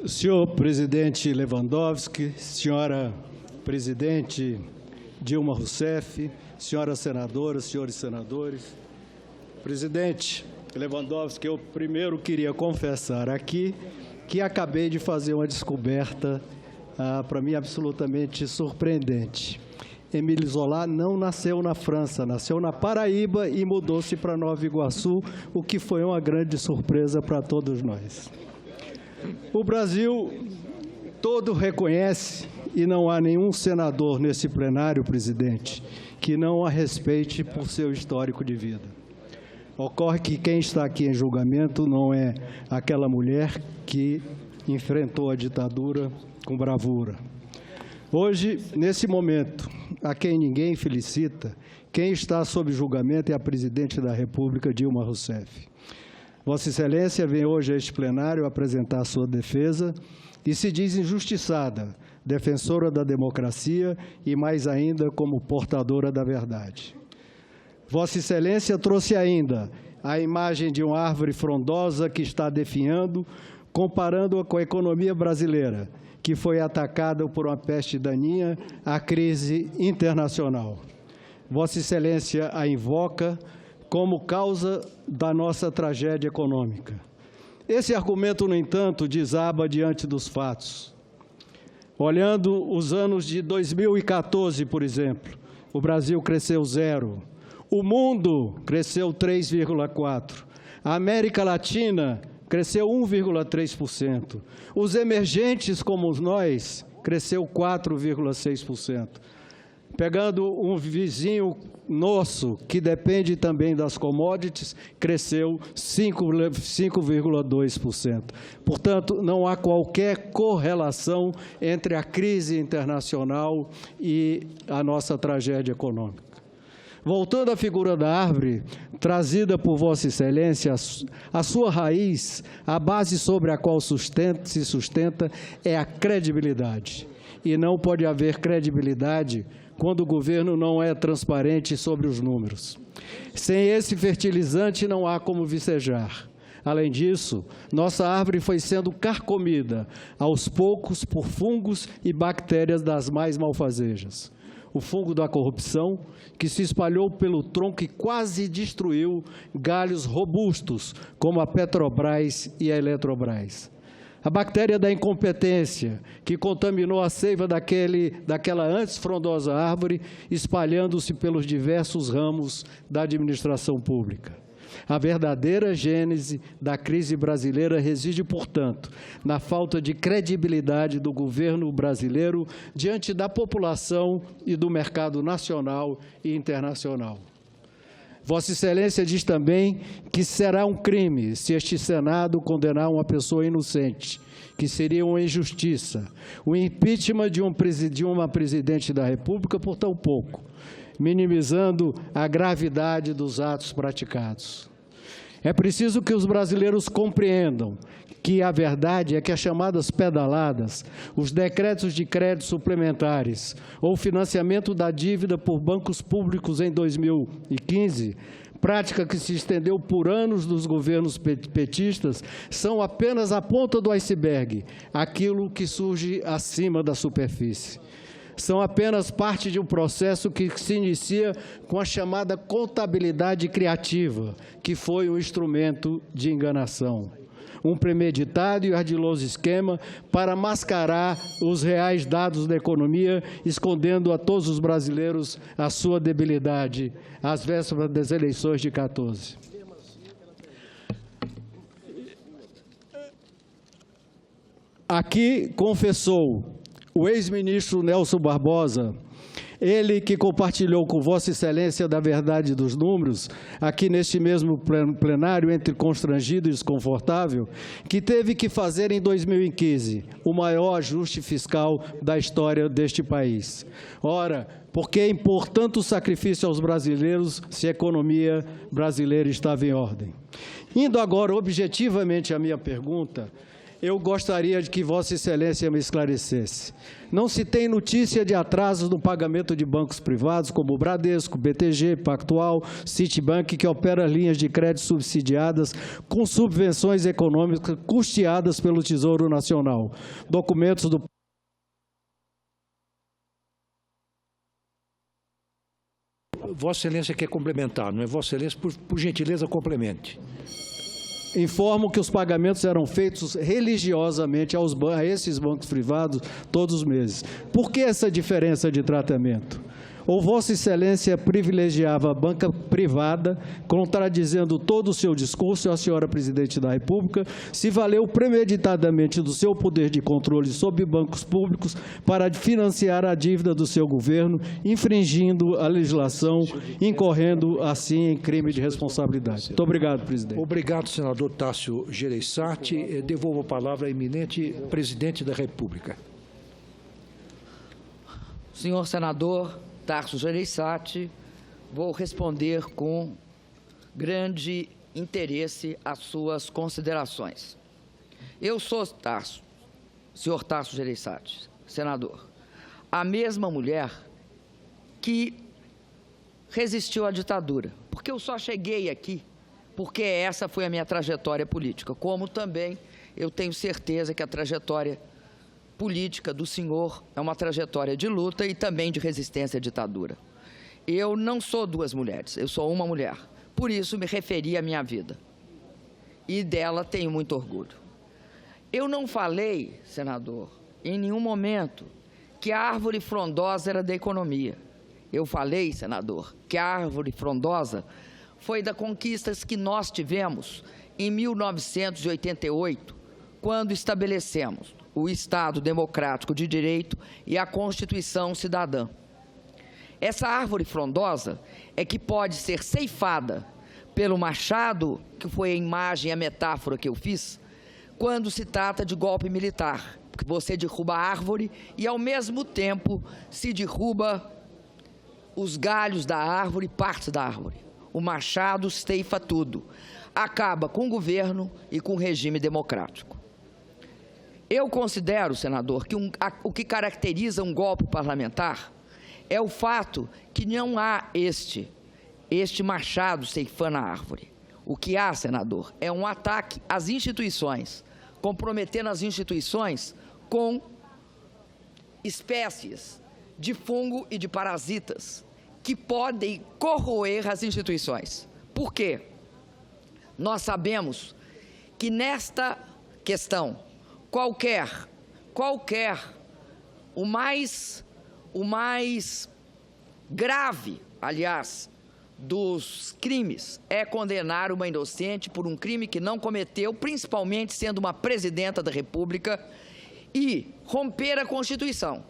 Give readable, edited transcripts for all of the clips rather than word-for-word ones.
Senhor presidente Lewandowski, senhora presidente Dilma Rousseff, senhoras senadoras, senhores senadores. Presidente Lewandowski, eu primeiro queria confessar aqui que acabei de fazer uma descoberta, para mim, absolutamente surpreendente. Émile Zola não nasceu na França, nasceu na Paraíba e mudou-se para Nova Iguaçu, o que foi uma grande surpresa para todos nós. O Brasil todo reconhece, e não há nenhum senador nesse plenário, presidente, que não a respeite por seu histórico de vida. Ocorre que quem está aqui em julgamento não é aquela mulher que enfrentou a ditadura com bravura. Hoje, nesse momento, a quem ninguém felicita, quem está sob julgamento é a presidente da República, Dilma Rousseff. Vossa Excelência vem hoje a este plenário apresentar sua defesa e se diz injustiçada, defensora da democracia e, mais ainda, como portadora da verdade. Vossa Excelência trouxe ainda a imagem de uma árvore frondosa que está definhando, comparando-a com a economia brasileira, que foi atacada por uma peste daninha, a crise internacional. Vossa Excelência a invoca como causa da nossa tragédia econômica. Esse argumento, no entanto, desaba diante dos fatos. Olhando os anos de 2014, por exemplo, o Brasil cresceu 0%, o mundo cresceu 3,4%, a América Latina cresceu 1,3%, os emergentes como nós cresceu 4,6%. Pegando um vizinho nosso, que depende também das commodities, cresceu 5,2%. Portanto, não há qualquer correlação entre a crise internacional e a nossa tragédia econômica. Voltando à figura da árvore, trazida por Vossa Excelência, a sua raiz, a base sobre a qual se sustenta é a credibilidade. E não pode haver credibilidade quando o governo não é transparente sobre os números. Sem esse fertilizante não há como vicejar. Além disso, nossa árvore foi sendo carcomida, aos poucos, por fungos e bactérias das mais malfazejas. O fungo da corrupção, que se espalhou pelo tronco e quase destruiu galhos robustos, como a Petrobras e a Eletrobras. A bactéria da incompetência, que contaminou a seiva daquela antes frondosa árvore, espalhando-se pelos diversos ramos da administração pública. A verdadeira gênese da crise brasileira reside, portanto, na falta de credibilidade do governo brasileiro diante da população e do mercado nacional e internacional. Vossa Excelência diz também que será um crime se este Senado condenar uma pessoa inocente, que seria uma injustiça, o impeachment de uma presidente da República por tão pouco, minimizando a gravidade dos atos praticados. É preciso que os brasileiros compreendam que a verdade é que as chamadas pedaladas, os decretos de crédito suplementares ou financiamento da dívida por bancos públicos em 2015, prática que se estendeu por anos dos governos petistas, são apenas a ponta do iceberg, aquilo que surge acima da superfície. São apenas parte de um processo que se inicia com a chamada contabilidade criativa, que foi um instrumento de enganação. Um premeditado e ardiloso esquema para mascarar os reais dados da economia, escondendo a todos os brasileiros a sua debilidade, às vésperas das eleições de 14. Aqui confessou o ex-ministro Nelson Barbosa, ele que compartilhou com Vossa Excelência da verdade dos números, aqui neste mesmo plenário, entre constrangido e desconfortável, que teve que fazer em 2015 o maior ajuste fiscal da história deste país. Ora, por que impor tanto sacrifício aos brasileiros se a economia brasileira estava em ordem? Indo agora objetivamente à minha pergunta, Eu gostaria de que Vossa Excelência me esclarecesse. Não se tem notícia de atrasos no pagamento de bancos privados, como o Bradesco, BTG, Pactual, Citibank, que opera linhas de crédito subsidiadas com subvenções econômicas custeadas pelo Tesouro Nacional. Documentos do... Vossa Excelência quer complementar, não é? Vossa Excelência, por gentileza, complemente. Informo que os pagamentos eram feitos religiosamente a esses bancos privados todos os meses. Por que essa diferença de tratamento? Ou Vossa Excelência privilegiava a banca privada, contradizendo todo o seu discurso, a senhora Presidente da República, se valeu premeditadamente do seu poder de controle sobre bancos públicos para financiar a dívida do seu governo, infringindo a legislação, incorrendo assim em crime de responsabilidade. Muito obrigado, presidente. Obrigado, senador Tássio Gereissati. Devolvo a palavra ao eminente presidente da República. Senhor senador Tássio Gereissati, vou responder com grande interesse às suas considerações. Eu sou senhor Tássio Gereissati, senador, a mesma mulher que resistiu à ditadura, porque eu só cheguei aqui porque essa foi a minha trajetória política, como também eu tenho certeza que a trajetória política do senhor é uma trajetória de luta e também de resistência à ditadura. Eu não sou duas mulheres, eu sou uma mulher. Por isso me referi à minha vida. E dela tenho muito orgulho. Eu não falei, senador, em nenhum momento, que a árvore frondosa era da economia. Eu falei, senador, que a árvore frondosa foi das conquistas que nós tivemos em 1988, quando estabelecemos o Estado Democrático de Direito e a Constituição Cidadã. Essa árvore frondosa é que pode ser ceifada pelo machado, que foi a imagem, a metáfora que eu fiz, quando se trata de golpe militar, porque você derruba a árvore e, ao mesmo tempo, se derruba os galhos da árvore, partes da árvore. O machado ceifa tudo, acaba com o governo e com o regime democrático. Eu considero, senador, que o que caracteriza um golpe parlamentar é o fato que não há este machado ceifando a árvore. O que há, senador, é um ataque às instituições, comprometendo as instituições com espécies de fungo e de parasitas que podem corroer as instituições. Por quê? Nós sabemos que nesta questão, o mais grave, aliás, dos crimes é condenar uma inocente por um crime que não cometeu, principalmente sendo uma presidenta da República, e romper a Constituição.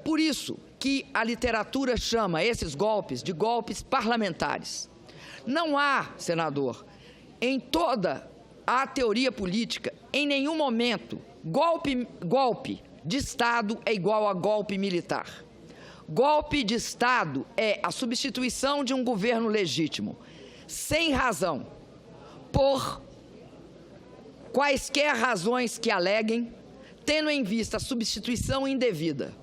Por isso que a literatura chama esses golpes de golpes parlamentares. Não há, senador, em toda a teoria política, em nenhum momento, golpe de Estado é igual a golpe militar. Golpe de Estado é a substituição de um governo legítimo, sem razão, por quaisquer razões que aleguem, tendo em vista a substituição indevida.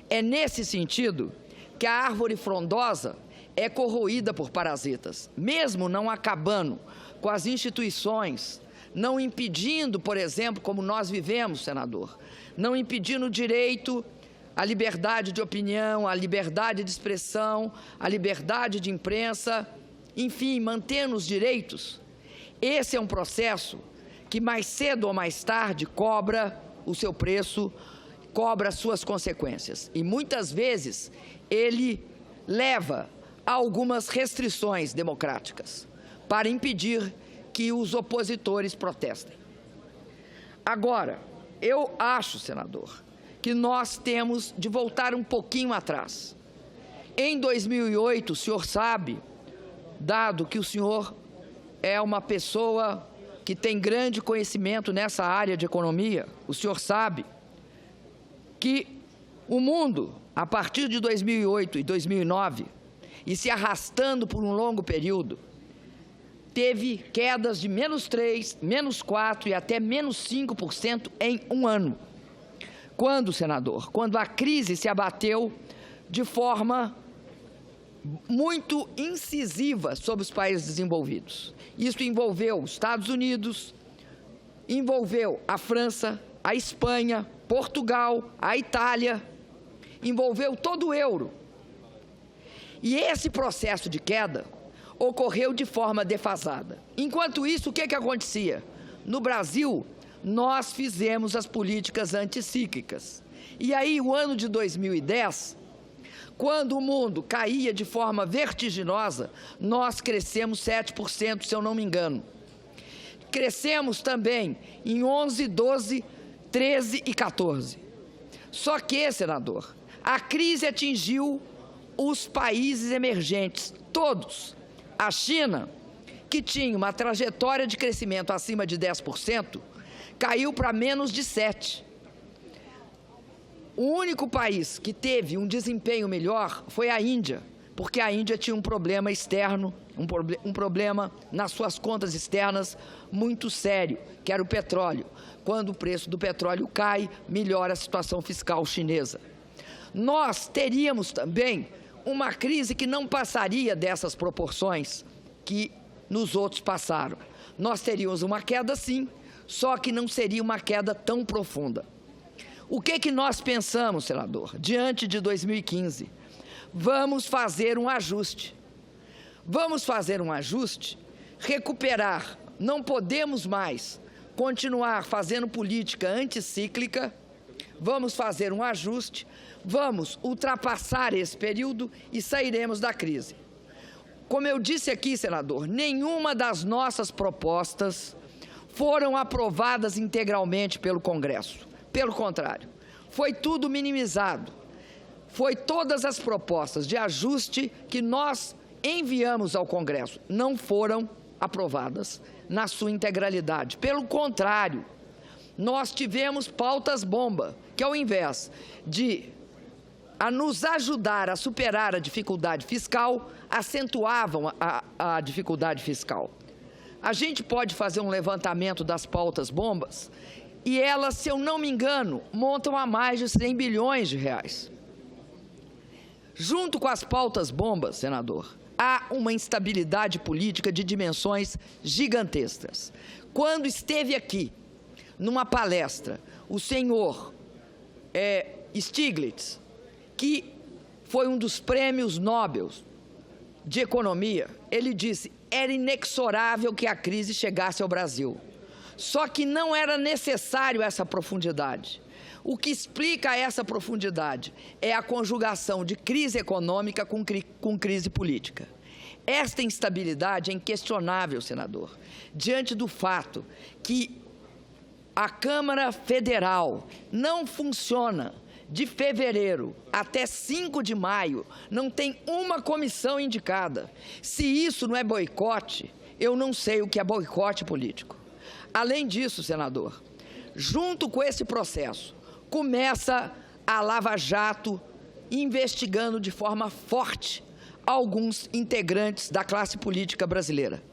É nesse sentido que a árvore frondosa é corroída por parasitas, mesmo não acabando com as instituições, não impedindo, por exemplo, como nós vivemos, senador, não impedindo o direito à liberdade de opinião, à liberdade de expressão, à liberdade de imprensa, enfim, mantendo os direitos. Esse é um processo que mais cedo ou mais tarde cobra o seu preço, cobra as suas consequências. E muitas vezes ele leva a algumas restrições democráticas para impedir que os opositores protestem. Agora, eu acho, senador, que nós temos de voltar um pouquinho atrás. Em 2008, o senhor sabe, dado que o senhor é uma pessoa que tem grande conhecimento nessa área de economia, o senhor sabe que o mundo, a partir de 2008 e 2009, e se arrastando por um longo período, teve quedas de -3%, -4% e até -5% em um ano. Quando, senador? Quando a crise se abateu de forma muito incisiva sobre os países desenvolvidos. Isso envolveu os Estados Unidos, envolveu a França, a Espanha, Portugal, a Itália, envolveu todo o euro. E esse processo de queda ocorreu de forma defasada. Enquanto isso, o que acontecia? No Brasil, nós fizemos as políticas anticíclicas. E aí, o ano de 2010, quando o mundo caía de forma vertiginosa, nós crescemos 7%, se eu não me engano. Crescemos também em 11, 12, 13 e 14. Só que, senador, a crise atingiu os países emergentes, todos. A China, que tinha uma trajetória de crescimento acima de 10%, caiu para menos de 7%. O único país que teve um desempenho melhor foi a Índia, porque a Índia tinha um problema externo, um problema nas suas contas externas muito sério, que era o petróleo. Quando o preço do petróleo cai, melhora a situação fiscal chinesa. Nós teríamos também uma crise que não passaria dessas proporções que nos outros passaram. Nós teríamos uma queda, sim, só que não seria uma queda tão profunda. O que nós pensamos, senador, diante de 2015? Vamos fazer um ajuste. Vamos fazer um ajuste, recuperar. Não podemos mais continuar fazendo política anticíclica. Vamos fazer um ajuste, vamos ultrapassar esse período e sairemos da crise. Como eu disse aqui, senador, nenhuma das nossas propostas foram aprovadas integralmente pelo Congresso. Pelo contrário, foi tudo minimizado. Foi todas as propostas de ajuste que nós enviamos ao Congresso não foram aprovadas na sua integralidade. Pelo contrário, nós tivemos pautas-bomba, que ao invés de nos ajudar a superar a dificuldade fiscal, acentuavam a dificuldade fiscal. A gente pode fazer um levantamento das pautas-bombas e elas, se eu não me engano, montam a mais de 100 bilhões de reais. Junto com as pautas-bombas, senador, há uma instabilidade política de dimensões gigantescas. Quando esteve aqui, numa palestra, o senhor Stiglitz, que foi um dos prêmios Nobel de Economia, ele disse: era inexorável que a crise chegasse ao Brasil. Só que não era necessário essa profundidade. O que explica essa profundidade é a conjugação de crise econômica com crise política. Esta instabilidade é inquestionável, senador, diante do fato que a Câmara Federal não funciona de fevereiro até 5 de maio, não tem uma comissão indicada. Se isso não é boicote, eu não sei o que é boicote político. Além disso, senador, junto com esse processo, começa a Lava Jato investigando de forma forte alguns integrantes da classe política brasileira.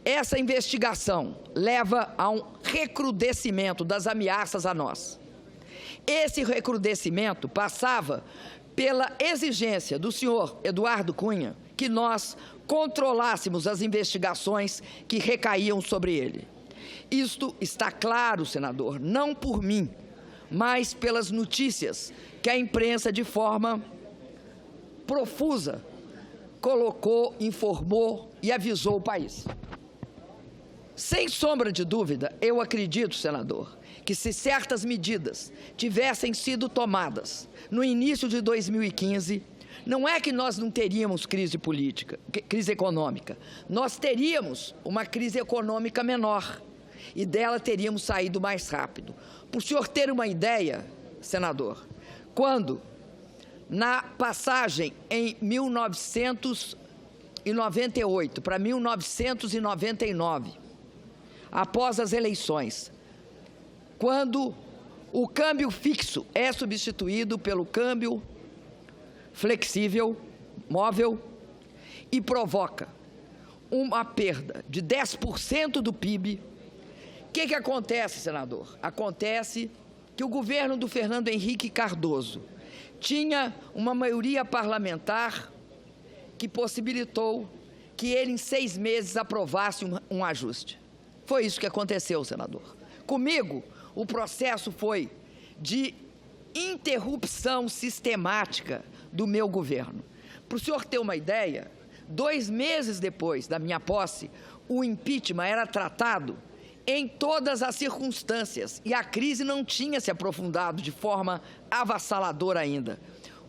Essa investigação leva a um recrudescimento das ameaças a nós. Esse recrudescimento passava pela exigência do senhor Eduardo Cunha que nós controlássemos as investigações que recaíam sobre ele. Isto está claro, senador, não por mim, mas pelas notícias que a imprensa, de forma profusa, colocou, informou e avisou o país. Sem sombra de dúvida, eu acredito, senador, que se certas medidas tivessem sido tomadas no início de 2015, não é que nós não teríamos crise política, crise econômica, nós teríamos uma crise econômica menor e dela teríamos saído mais rápido. Para o senhor ter uma ideia, senador, quando, na passagem em 1998 para 1999, após as eleições, quando o câmbio fixo é substituído pelo câmbio flexível, móvel, e provoca uma perda de 10% do PIB. O que acontece, senador? Acontece que o governo do Fernando Henrique Cardoso tinha uma maioria parlamentar que possibilitou que ele, em 6 meses, aprovasse um ajuste. Foi isso que aconteceu, senador. Comigo, o processo foi de interrupção sistemática do meu governo. Para o senhor ter uma ideia, 2 meses depois da minha posse, o impeachment era tratado em todas as circunstâncias e a crise não tinha se aprofundado de forma avassaladora ainda.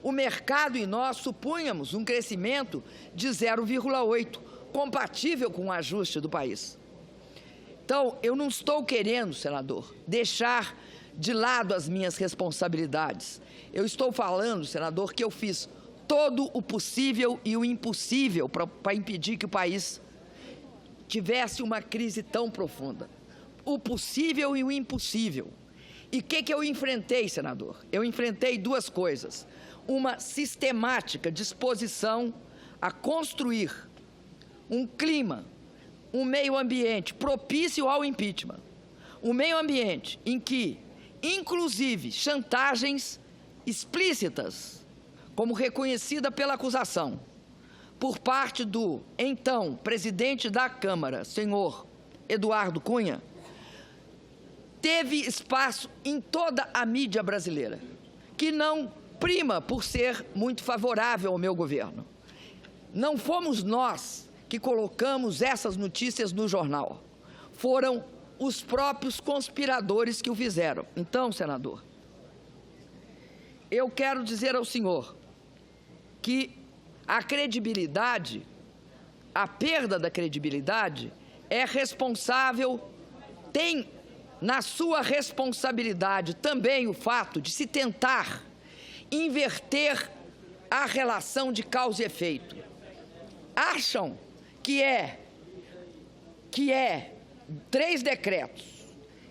O mercado e nós supunhamos um crescimento de 0,8, compatível com o ajuste do país. Então, eu não estou querendo, senador, deixar de lado as minhas responsabilidades. Eu estou falando, senador, que eu fiz todo o possível e o impossível para impedir que o país tivesse uma crise tão profunda. O possível e o impossível. E o que eu enfrentei, senador? Eu enfrentei 2 coisas. Uma sistemática disposição a construir um clima, um meio ambiente propício ao impeachment. Um meio ambiente em que, inclusive, chantagens explícitas, como reconhecida pela acusação, por parte do então presidente da Câmara, senhor Eduardo Cunha, teve espaço em toda a mídia brasileira, que não prima por ser muito favorável ao meu governo. Não fomos nós que colocamos essas notícias no jornal, foram os próprios conspiradores que o fizeram. Então, senador, eu quero dizer ao senhor que a credibilidade, a perda da credibilidade é responsável, tem na sua responsabilidade também o fato de se tentar inverter a relação de causa e efeito. Acham que é 3 decretos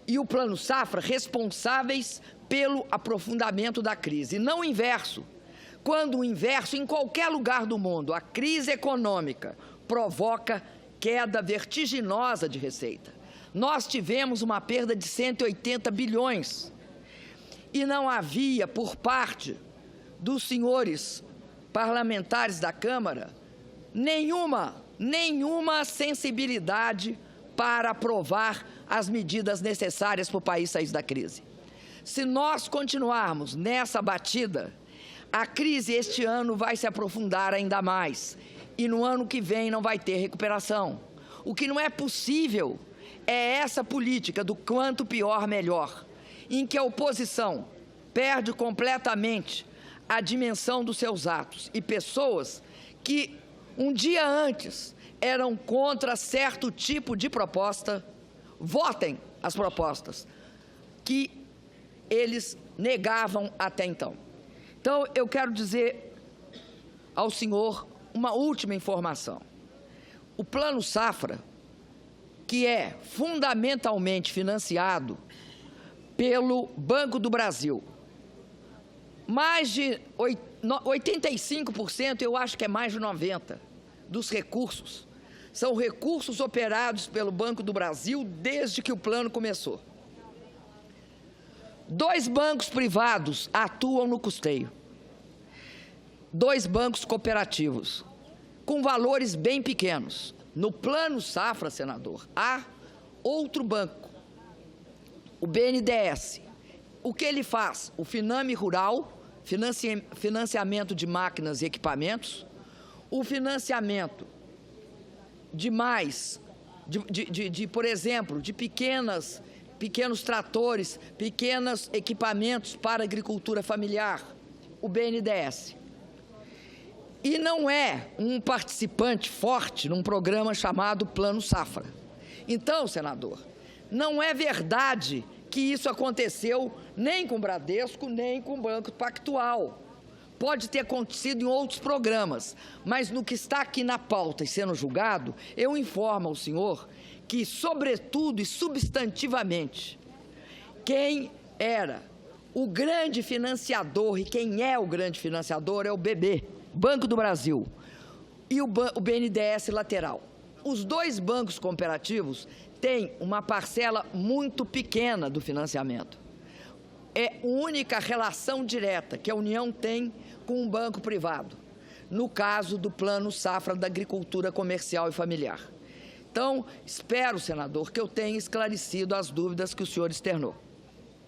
e o Plano Safra responsáveis pelo aprofundamento da crise, e não o inverso. Quando o inverso, em qualquer lugar do mundo, a crise econômica provoca queda vertiginosa de receita. Nós tivemos uma perda de 180 bilhões e não havia, por parte dos senhores parlamentares da Câmara, nenhuma sensibilidade para aprovar as medidas necessárias para o país sair da crise. Se nós continuarmos nessa batida, a crise este ano vai se aprofundar ainda mais e no ano que vem não vai ter recuperação. O que não é possível é essa política do quanto pior, melhor, em que a oposição perde completamente a dimensão dos seus atos e pessoas que um dia antes eram contra certo tipo de proposta, votem as propostas que eles negavam até então. Então, eu quero dizer ao senhor uma última informação. O Plano Safra, que é fundamentalmente financiado pelo Banco do Brasil, mais de 85%, eu acho que é mais de 90%, dos recursos, são recursos operados pelo Banco do Brasil desde que o plano começou. 2 bancos privados atuam no custeio. 2 bancos cooperativos, com valores bem pequenos. No Plano Safra, senador, há outro banco, o BNDES. O que ele faz? O Finame Rural, financiamento de máquinas e equipamentos, o financiamento de por exemplo, de pequenos tratores, pequenos equipamentos para agricultura familiar, o BNDES. E não é um participante forte num programa chamado Plano Safra. Então, senador, não é verdade que isso aconteceu nem com o Bradesco, nem com o Banco Pactual. Pode ter acontecido em outros programas, mas no que está aqui na pauta e sendo julgado, eu informo ao senhor que, sobretudo e substantivamente, quem era o grande financiador e quem é o grande financiador é o BB, Banco do Brasil, e o BNDES lateral. Os dois bancos cooperativos têm uma parcela muito pequena do financiamento. É a única relação direta que a União tem com um banco privado, no caso do Plano Safra da Agricultura Comercial e Familiar. Então, espero, senador, que eu tenha esclarecido as dúvidas que o senhor externou.